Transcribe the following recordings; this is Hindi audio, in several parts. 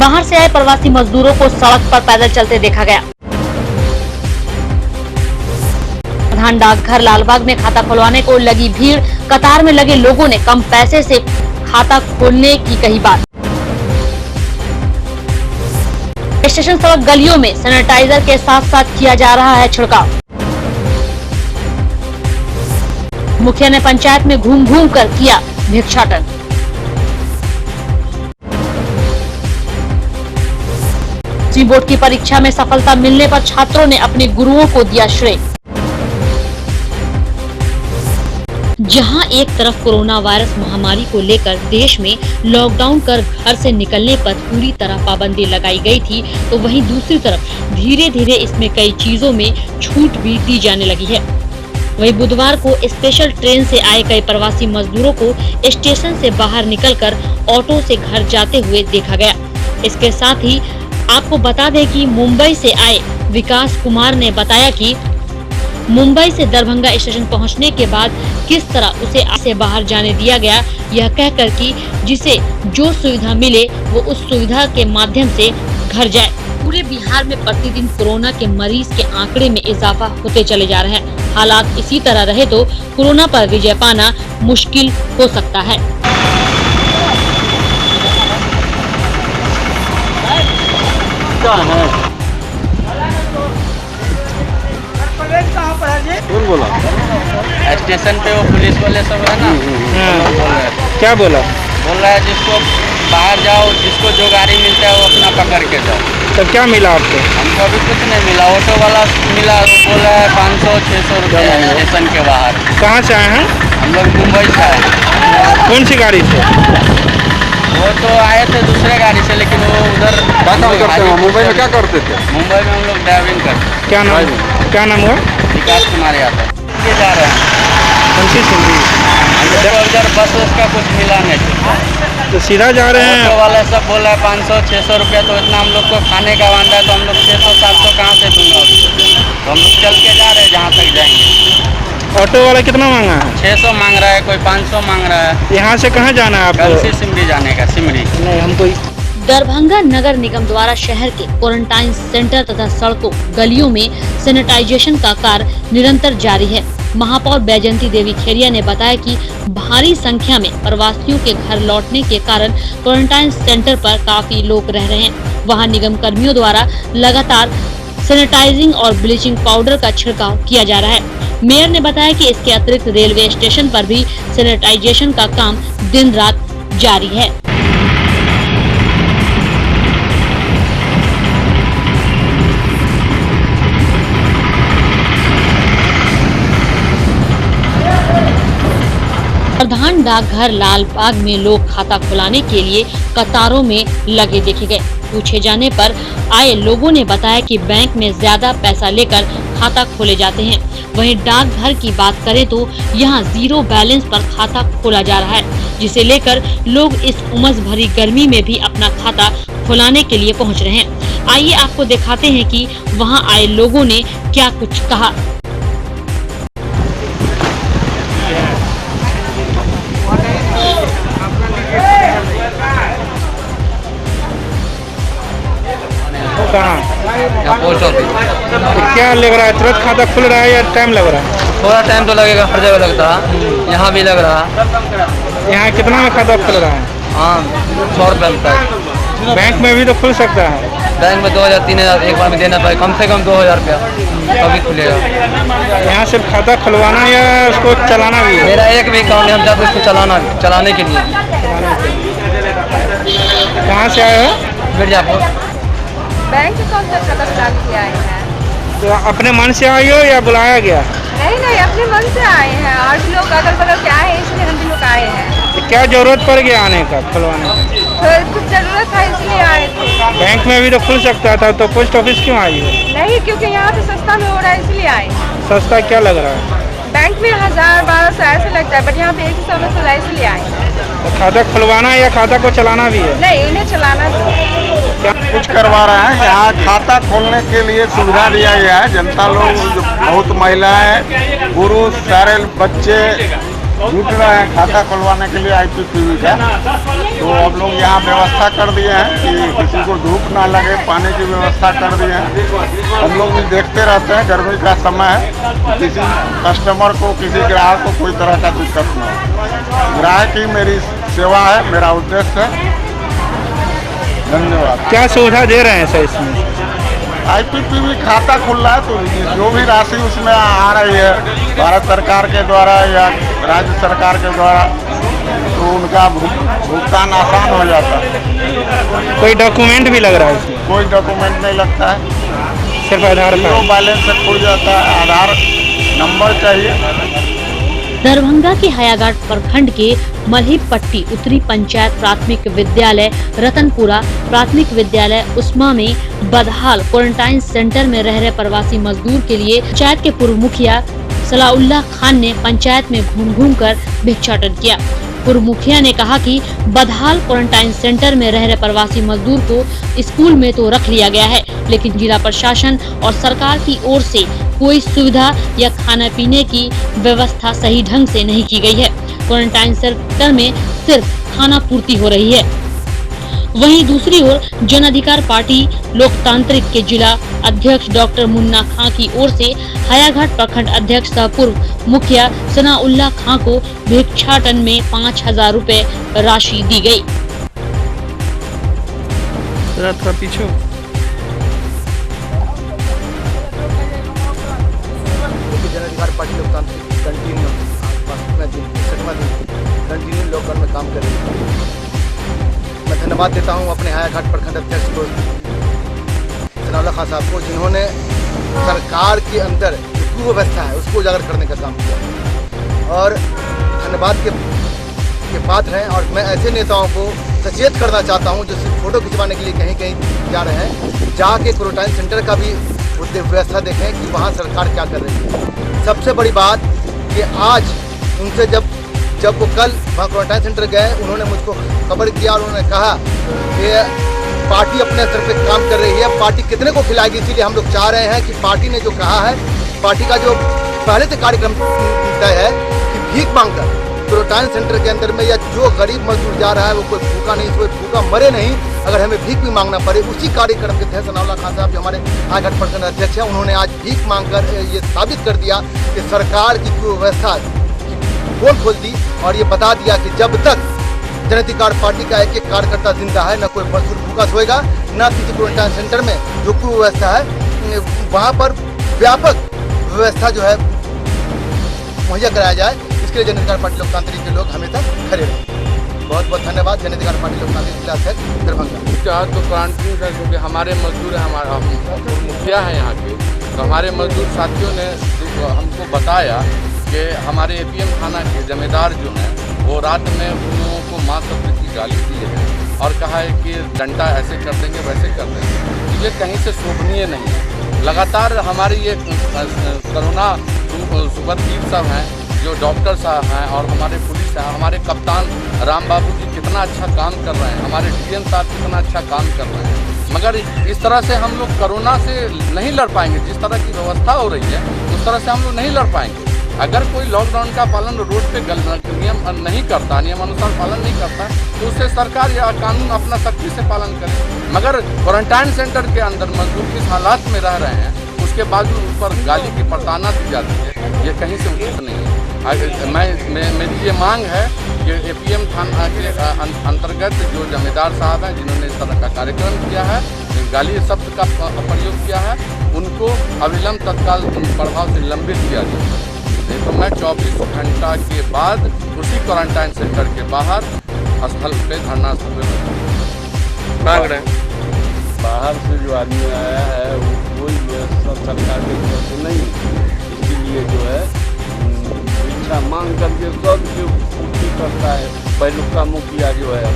बाहर से आए प्रवासी मजदूरों को सड़क पर पैदल चलते देखा गया। प्रधान डाकघर लालबाग में खाता खुलवाने को लगी भीड़, कतार में लगे लोगों ने कम पैसे से खाता खोलने की कही बात। स्टेशन सड़क गलियों में सैनिटाइजर के साथ साथ किया जा रहा है छिड़काव। मुखिया ने पंचायत में घूम घूम कर किया भिक्षाटन। सी बोर्ड की परीक्षा में सफलता मिलने पर छात्रों ने अपने गुरुओं को दिया श्रेय। जहां एक तरफ कोरोना वायरस महामारी को लेकर देश में लॉकडाउन कर घर से निकलने पर पूरी तरह पाबंदी लगाई गई थी, तो वहीं दूसरी तरफ धीरे धीरे इसमें कई चीजों में छूट भी दी जाने लगी है। वहीं बुधवार को स्पेशल ट्रेन से आए कई प्रवासी मजदूरों को स्टेशन से बाहर निकलकर ऑटो से घर जाते हुए देखा गया। इसके साथ ही आपको बता दें कि मुंबई से आए विकास कुमार ने बताया कि मुंबई से दरभंगा स्टेशन पहुंचने के बाद किस तरह उसे बाहर जाने दिया गया, यह कहकर कि जिसे जो सुविधा मिले वो उस सुविधा के माध्यम से घर जाए। पूरे बिहार में प्रतिदिन कोरोना के मरीज के आंकड़े में इजाफा होते चले जा रहे हैं। हालात इसी तरह रहे तो कोरोना पर विजय पाना मुश्किल हो सकता है। कौन बोला? स्टेशन पे वो पुलिस वाले सब है ना, बोल रहे हैं। क्या बोला? बोल रहा है जिसको बाहर जाओ, जिसको जो गाड़ी मिलता है वो अपना पकड़ के जाओ। तब क्या मिला आपको? हमको अभी कुछ नहीं मिला। ऑटो वाला मिला, वो बोल रहा है 500-600 रुपये स्टेशन के बाहर। कहाँ से आए हैं? हम लोग मुंबई से आए। कौन सी गाड़ी से? वो तो आए थे दूसरे गाड़ी से, लेकिन वो उधर क्या काम करते हो? मुंबई में क्या करते थे? मुंबई में हम लोग ड्राइविंग करते। क्या नाम हुआ? विकास कुमार यादव। ये जा रहे हैं कौन सी सिंधी? उधर बस का कुछ मिला नहीं, तो सीधा जा रहे हैं? ऑटो वाले सब बोल रहे हैं 500-600 रुपया। तो इतना हम लोग को खाने का वांदा है, तो हम लोग 600-700 कहाँ से दूंगा? तो हम लोग चल के जा रहे हैं जहाँ तक जाएंगे। ऑटो वाला कितना मांगा है? 600 मांग रहा है, कोई 500 मांग रहा है। यहाँ से कहाँ जाना है आपको? कल से सिमरी जाने का। सिमरी नहीं, हमको दरभंगा नगर निगम द्वारा शहर के क्वारंटाइन सेंटर तथा सड़कों गलियों में सैनिटाइजेशन का कार्य निरंतर जारी है। महापौर बैजंती देवी खेरिया ने बताया कि भारी संख्या में प्रवासियों के घर लौटने के कारण क्वारंटाइन सेंटर पर काफी लोग रह रहे हैं। वहां निगम कर्मियों द्वारा लगातार सैनिटाइजिंग और ब्लीचिंग पाउडर का छिड़काव किया जा रहा है। मेयर ने बताया कि इसके अतिरिक्त रेलवे स्टेशन पर भी सैनिटाइजेशन का काम दिन रात जारी है। प्रधान डाकघर लालबाग में लोग खाता खुलाने के लिए कतारों में लगे देखे गए। पूछे जाने पर आए लोगों ने बताया कि बैंक में ज्यादा पैसा लेकर खाता खोले जाते हैं। वहीं डाकघर की बात करें तो यहां 0 बैलेंस पर खाता खोला जा रहा है, जिसे लेकर लोग इस उमस भरी गर्मी में भी अपना खाता खुलाने के लिए पहुंच रहे हैं। आइए आपको दिखाते हैं कि वहां आए लोगों ने क्या कुछ कहा। यहाँ पोस्ट ऑफिस। क्या लग रहा है? तुरंत खाता खुल रहा है या टाइम लग रहा है? थोड़ा टाइम तो लगेगा, हर जगह लगता है, यहाँ भी लग रहा है। यहाँ कितना में खाता खुल रहा है? हाँ, 100 रुपये लगता है। बैंक में भी तो खुल सकता है। बैंक में 2000-3000 एक बार में देना पड़ेगा, कम से कम 2000 रुपया तभी खुलेगा। यहाँ सिर्फ खाता खुलवाना या उसको चलाना भी है? मेरा एक भी काम है, हम जाते उसको चलाने के लिए। कहाँ से आए हो? मिर्जापुर। बैंक कौन सा खाता स्टार्ट किया है? तो अपने मन से आई हो या बुलाया गया? नहीं, अपने मन से आए हैं और लोग अगल बगल के आए हैं, इसलिए हम भी लोग आए हैं। तो क्या जरूरत पड़ गया आने का, खुलवाने का? तो कुछ जरूरत था इसलिए आए थे। बैंक में भी तो खुल सकता था, तो पोस्ट ऑफिस क्यों आई हो? नहीं, क्योंकि यहाँ पे सस्ता में हो रहा है इसलिए आए। सस्ता क्या लग रहा है? बैंक में 1000-1200 ऐसे लगता है, बट यहाँ पे 100 में चला इसलिए आए। तो खाता खुलवाना या खाता को चलाना भी है? नहीं, इन्हें चलाना क्या कुछ करवा रहे हैं। यहाँ खाता खोलने के लिए सुविधा दिया गया है। जनता लोग, बहुत महिलाएं, पुरुष, सारे बच्चे जुट रहे हैं खाता खुलवाने के लिए IPPB का। तो अब लोग यहाँ व्यवस्था कर दिए हैं कि किसी को धूप ना लगे, पानी की व्यवस्था कर दिए हैं। हम लोग भी देखते रहते हैं, गर्मी का समय है, किसी कस्टमर को, किसी ग्राहक को कोई तरह का दिक्कत ना हो। ग्राहक ही मेरी सेवा है, मेरा उद्देश्य है। धन्यवाद। क्या सुविधा दे रहे हैं सर इसमें? IPPB खाता खुल रहा है तो जो भी राशि उसमें आ रही है भारत सरकार के द्वारा या राज्य सरकार के द्वारा, तो उनका भुगतान आसान हो जाता है। कोई डॉक्यूमेंट भी लग रहा है इसमें? कोई डॉक्यूमेंट नहीं लगता है, सिर्फ आधार जीरो कार्ड। बैलेंस से खुल जाता है। आधार नंबर चाहिए। दरभंगा के हयाघाट प्रखंड के मल्हीपट्टी उत्तरी पंचायत प्राथमिक विद्यालय, रतनपुरा प्राथमिक विद्यालय उस्मा में बदहाल क्वारंटाइन सेंटर में रह रहे प्रवासी मजदूर के लिए पंचायत के पूर्व मुखिया सलाउल्लाह खान ने पंचायत में घूम कर भिक्षाटन किया। पूर्व मुखिया ने कहा कि बदहाल क्वारंटाइन सेंटर में रह रहे प्रवासी मजदूर को स्कूल में तो रख लिया गया है, लेकिन जिला प्रशासन और सरकार की ओर से कोई सुविधा या खाने पीने की व्यवस्था सही ढंग से नहीं की गई है। क्वारंटाइन सेंटर में सिर्फ खाना पूर्ति हो रही है। वहीं दूसरी ओर जन अधिकार पार्टी लोकतांत्रिक के जिला अध्यक्ष डॉक्टर मुन्ना खां की ओर से हयाघाट प्रखंड अध्यक्ष सह पूर्व मुखिया सनाउल्लाह खां को भिक्षाटन में 5,000 रुपए राशि दी गई। थोड़ा पीछे। जन अधिकार पार्टी लोकतांत्रिक कंटिन्यू 67वां दिन कंटिन्यू लॉकडाउन में काम कर रही है। मैं धन्यवाद देता हूं अपने हयाघाट प्रखंड अध्यक्ष को सनाउल्लाह खान साहब को, जिन्होंने सरकार के अंदर जो कुव्यवस्था है उसको उजागर करने का काम किया और धन्यवाद के पात्र हैं। और मैं ऐसे नेताओं को सचेत करना चाहता हूं जो सिर्फ फोटो खिंचवाने के लिए कहीं कहीं जा रहे हैं, जाके क्वारंटाइन सेंटर का भी व्यवस्था देखें कि वहाँ सरकार क्या कर रही है। सबसे बड़ी बात कि आज उनसे जब वो कल वहाँ क्वारंटाइन सेंटर गए, उन्होंने मुझको खबर किया और उन्होंने कहा कि पार्टी अपने स्तर पे काम कर रही है, पार्टी कितने को खिलाएगी। इसीलिए हम लोग चाह रहे हैं कि पार्टी ने जो कहा है, पार्टी का जो पहले से कार्यक्रम तय है कि भीख मांगकर क्वारंटाइन सेंटर के अंदर में या जो गरीब मजदूर जा रहा है वो कोई भूखा नहीं, कोई भूखा मरे नहीं, अगर हमें भीख भी मांगना पड़े, उसी कार्यक्रम के तहत सनाउल्लाह खान साहब जो हमारे हयाघाट प्रखंड अध्यक्ष हैं, उन्होंने आज भीख मांगकर ये साबित कर दिया कि सरकार की व्यवस्था पोल खोल दी और ये बता दिया कि जब तक जन अधिकार पार्टी का एक कार्यकर्ता जिंदा है, न कोई मजदूर भूखा सोएगा, न किसी क्वारंटाइन सेंटर में जो कुव्यवस्था है वहाँ पर व्यापक व्यवस्था जो है मुहैया कराया जाए। इसके लिए जन अधिकार पार्टी लोकतांत्रिक के लोग हमेशा खड़े रहे। बहुत बहुत धन्यवाद। जन अधिकार पार्टी लोकतांत्रिक जिला अध्यक्ष दरभंगा। चाहे तो क्वारंटीन है क्योंकि हमारे मजदूर हैं, हमारा मुखिया है यहाँ के, तो हमारे मजदूर साथियों ने हमको बताया कि हमारे APM थाना के जमींदार जो हैं वो रात में उन लोगों को माँ शब्द की गाली दी है और कहा है कि डंडा ऐसे कर देंगे वैसे कर देंगे। ये कहीं से शोभनीय नहीं है। लगातार हमारी ये कोरोना सुपरवीर साहब हैं, जो डॉक्टर साहब हैं और हमारे पुलिस हैं, हमारे कप्तान राम बाबू जी कितना अच्छा काम कर रहे हैं, हमारे DN साहब कितना अच्छा काम कर रहे हैं, मगर इस तरह से हम लोग कोरोना से नहीं लड़ पाएंगे। जिस तरह की व्यवस्था हो रही है उस तरह से हम लोग नहीं लड़ पाएंगे। अगर कोई लॉकडाउन का पालन रोड पे नियम नहीं करता, नियमानुसार पालन नहीं करता, तो उससे सरकार या कानून अपना सख्ती से पालन करे। मगर क्वारंटाइन सेंटर के अंदर मजदूर किस हालात में रह रहे हैं, उसके बावजूद उस पर गाली की प्रताड़ना दी जाती है, ये कहीं से उचित नहीं है। मेरी ये मांग है कि APM थाना के अंतर्गत जो जमींदार साहब हैं जिन्होंने इस तरह का कार्यक्रम किया है, गाली शब्द का प्रयोग किया है, उनको अविलंब तत्काल प्रभाव से निलंबित किया जाए। नहीं तो मैं 24 घंटा के बाद उसी क्वारंटाइन सेंटर के बाहर स्थल पे धरना मांग रहे हैं। बाहर से जो आदमी आया है वो कोई व्यवस्था सरकार की तरफ से नहीं, इसीलिए जो है इच्छा मांग करके सब जो पूर्ति करता है। पहलुका मुखिया जो है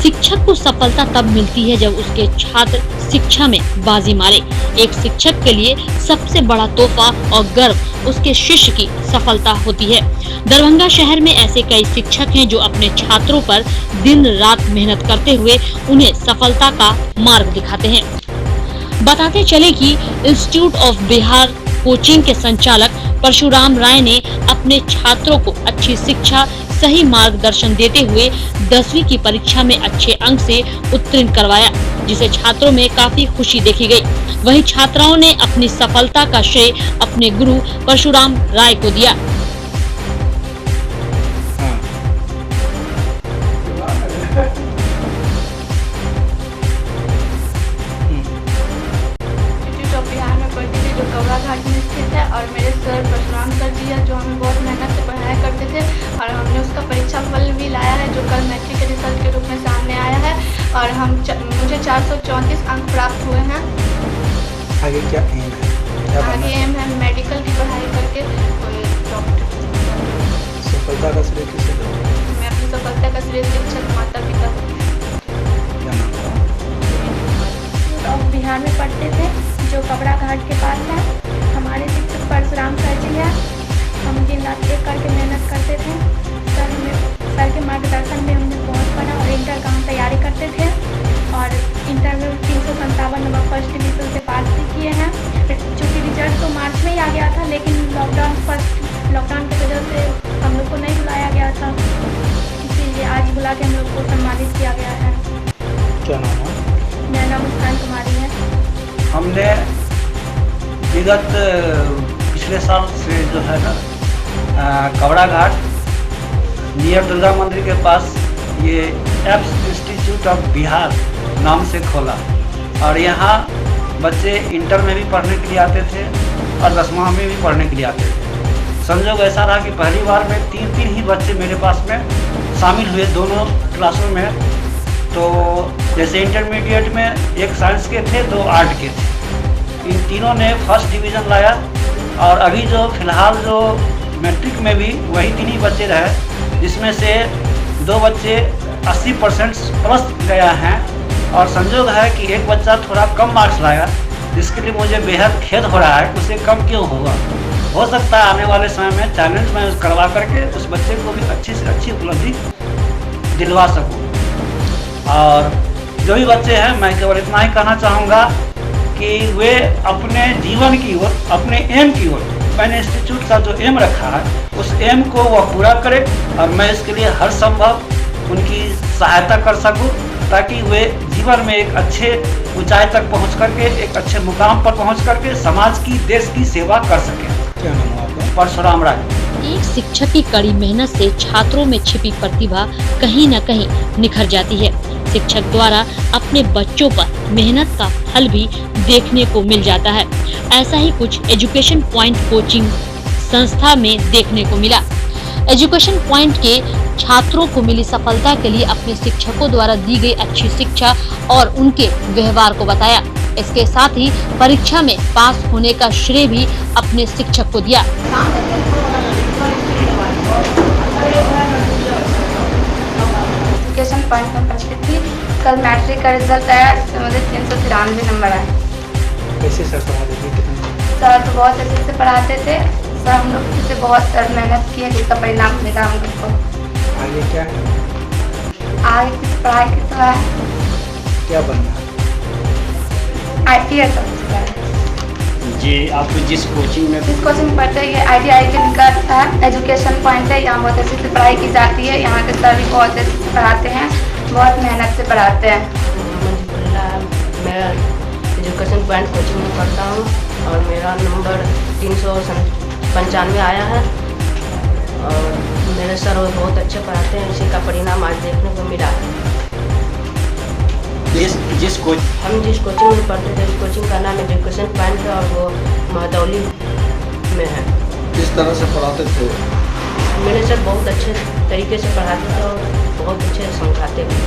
शिक्षक को सफलता तब मिलती है जब उसके छात्र शिक्षा में बाजी मारे। एक शिक्षक के लिए सबसे बड़ा तोहफा और गर्व उसके शिष्य की सफलता होती है। दरभंगा शहर में ऐसे कई शिक्षक हैं जो अपने छात्रों पर दिन रात मेहनत करते हुए उन्हें सफलता का मार्ग दिखाते हैं। बताते चले कि इंस्टीट्यूट ऑफ बिहार कोचिंग के संचालक परशुराम राय ने अपने छात्रों को अच्छी शिक्षा, सही मार्गदर्शन देते हुए 10वीं की परीक्षा में अच्छे अंक से उत्तीर्ण करवाया, जिसे छात्रों में काफी खुशी देखी गई। वहीं छात्राओं ने अपनी सफलता का श्रेय अपने गुरु परशुराम राय को दिया। बिहार में पढ़ती थी जो कौड़ा घाट में स्थित है, और मेरे सर परशुराम सर जी है जो हमें बहुत मेहनत से पढ़ाया करते थे, और हमने उसका परीक्षा फल भी लाया है जो कल मैट्रिक के रिजल्ट के रूप में सामने आया है, और मुझे 434 अंक प्राप्त हुए हैं। आगे क्या एम है? आगे एम है मेडिकल की पढ़ाई करके कोई डॉक्टर। सफलता का श्रेय किसे दो? मैं अपनी सफलता का श्रेय शिक्षक माता पिता क्या नाम है? और बिहार में पढ़ते थे जो कबरा घाट के पास है। हमारे शिक्षक परशुराम सर जी है। हम दिन रात एक करके मेहनत करते थे। सर के मार्गदर्शन में हमने बहुत पढ़ा और इंटर का हम तैयारी करते थे, और इंटर में 357 नंबर फर्स्ट डिवीजन से पास भी किए हैं। चूँकि रिजल्ट तो मार्च में ही आ गया था, लेकिन लॉकडाउन की वजह से हम लोग को नहीं बुलाया गया था, इसीलिए आज बुला के हम लोग को सम्मानित किया गया है। क्या नाम है? मेरा नाम मुस्कान कुमारी है। हमने विगत पिछले साल से जो है ना कबरा घाट नियर दुर्गा मंदिर के पास ये एप्स इंस्टीट्यूट ऑफ बिहार नाम से खोला, और यहाँ बच्चे इंटर में भी पढ़ने के लिए आते थे और 10वां में भी पढ़ने के लिए आते थे। संयोग ऐसा रहा कि पहली बार में 3 ही बच्चे मेरे पास में शामिल हुए दोनों क्लासों में। तो जैसे इंटरमीडिएट में एक साइंस के थे, 2 आर्ट के थे। इन तीनों ने फर्स्ट डिवीज़न लाया, और अभी जो फिलहाल जो मैट्रिक में भी वही 3 ही बच्चे रहे, जिसमें से 2 बच्चे 80% प्लस गया हैं, और संयोग है कि एक बच्चा थोड़ा कम मार्क्स लाया, जिसके लिए मुझे बेहद खेद हो रहा है। उसे कम क्यों होगा? हो सकता है आने वाले समय में चैलेंज में करवा करके उस बच्चे को भी अच्छी से अच्छी उपलब्धि दिलवा सकूँ। और जो भी बच्चे हैं, मैं केवल इतना ही कहना चाहूँगा कि वे अपने जीवन की ओर, अपने एम की ओर, मैंने इंस्टीट्यूट का जो एम रखा है उस एम को वह पूरा करें, और मैं इसके लिए हर संभव उनकी सहायता कर सकूं, ताकि वे जीवन में एक अच्छे ऊंचाई तक पहुंच करके, एक अच्छे मुकाम पर पहुंच करके समाज की, देश की सेवा कर सकें। क्या नाम है आपका? परशुराम राय। एक शिक्षक की कड़ी मेहनत से छात्रों में छिपी प्रतिभा कहीं न कहीं निखर जाती है। शिक्षक द्वारा अपने बच्चों पर मेहनत का फल भी देखने को मिल जाता है। ऐसा ही कुछ एजुकेशन पॉइंट कोचिंग संस्था में देखने को मिला। एजुकेशन पॉइंट के छात्रों को मिली सफलता के लिए अपने शिक्षकों द्वारा दी गई अच्छी शिक्षा और उनके व्यवहार को बताया। इसके साथ ही परीक्षा में पास होने का श्रेय भी अपने शिक्षक को दिया। एजुकेशन पॉइंट में पढ़ती थी। कल मैट्रिक का रिजल्ट आया, इसमें मुझे 393 नंबर आए। कैसे सर पढ़ाते थे? सर तो बहुत अच्छे से पढ़ाते थे। सर हम लोग से बहुत बहुत किए, जिसका परिणाम मिला हम लोग को। आगे क्या है? आगे किस पढ़ाई की तो है, क्या बनना है? ITI सब जी। आप जिस कोचिंग में पढ़ते हैं, ये ITI के निकट है, एजुकेशन पॉइंट है। यहाँ बहुत अच्छे से पढ़ाई की जाती है। यहाँ के सर भी बहुत अच्छे से पढ़ाते हैं, बहुत मेहनत से पढ़ाते हैं। मैं एजुकेशन पॉइंट कोचिंग में पढ़ता हूँ, और मेरा नंबर 395 आया है, और मेरे सर बहुत अच्छे पढ़ाते हैं। इसी का परिणाम आज देखने को मिला है। हम जिस कोचिंग में पढ़ते थे, उस कोचिंग का नाम एजुकेशन पॉइंट है, और वो महदौली में है। किस तरह से पढ़ाते थे? मेरे सर बहुत अच्छे तरीके से पढ़ाते थे और बहुत अच्छे समझाते भी।